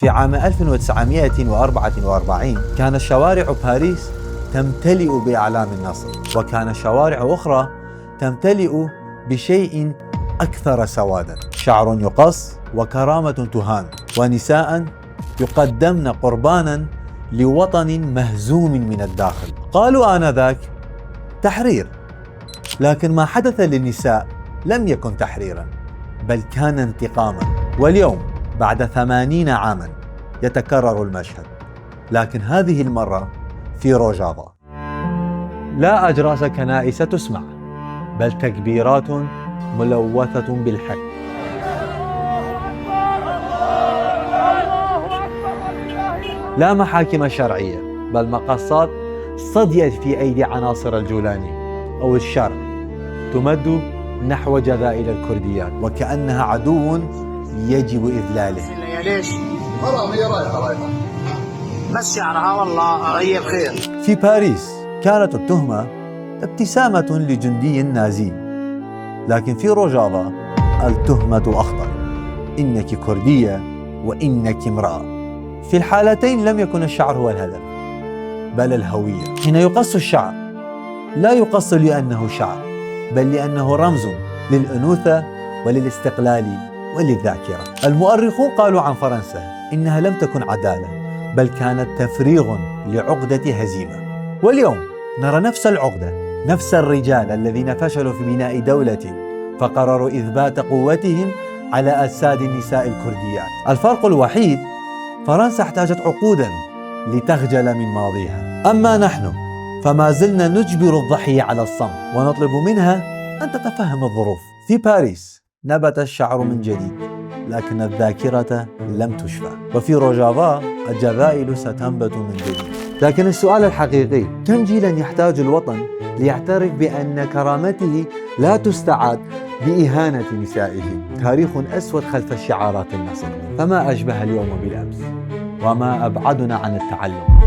في عام 1944 كان شوارع باريس تمتلئ بأعلام النصر، وكان شوارع أخرى تمتلئ بشيء أكثر سوادا، شعر يقص وكرامة تهان، ونساء يقدمن قربانا لوطن مهزوم من الداخل. قالوا آنذاك تحرير، لكن ما حدث للنساء لم يكن تحريرا، بل كان انتقاما. واليوم بعد 80 عاما يتكرر المشهد، لكن هذه المرة في روجافا. لا أجراس كنائس تسمع، بل تكبيرات ملوثة بالحق. لا محاكم شرعية، بل مقصات صديت في أيدي عناصر الجولاني أو الشرع تمد نحو جزائر الكرديات، وكأنها عدو يجب إذلاله. ليش؟ هي رايحة بس شعرها والله هي الخير. في باريس كانت التهمة ابتسامة لجندي نازي، لكن في روجافا التهمة أخطر: إنك كردية وإنك امرأة. في الحالتين لم يكن الشعر هو الهدف، بل الهوية. حين يقص الشعر لا يقص لأنه شعر، بل لأنه رمز للأنوثة وللاستقلال وللذاكرة. المؤرخون قالوا عن فرنسا إنها لم تكن عدالة، بل كانت تفريغ لعقدة هزيمة. واليوم نرى نفس العقدة، نفس الرجال الذين فشلوا في بناء دولة فقرروا إثبات قوتهم على أجساد النساء الكرديات. الفرق الوحيد: فرنسا احتاجت عقودا لتخجل من ماضيها، أما نحن فما زلنا نجبر الضحية على الصمت ونطلب منها أن تتفهم الظروف. في باريس نبت الشعر من جديد، لكن الذاكرة لم تشفى. وفي روجافا الجذائل ستنبت من جديد. لكن السؤال الحقيقي: كم جيلا يحتاج الوطن ليعترف بأن كرامته لا تستعاد بإهانة نسائه؟ تاريخ أسود خلف الشعارات النصر، فما أشبه اليوم بالأمس، وما أبعدنا عن التعلم.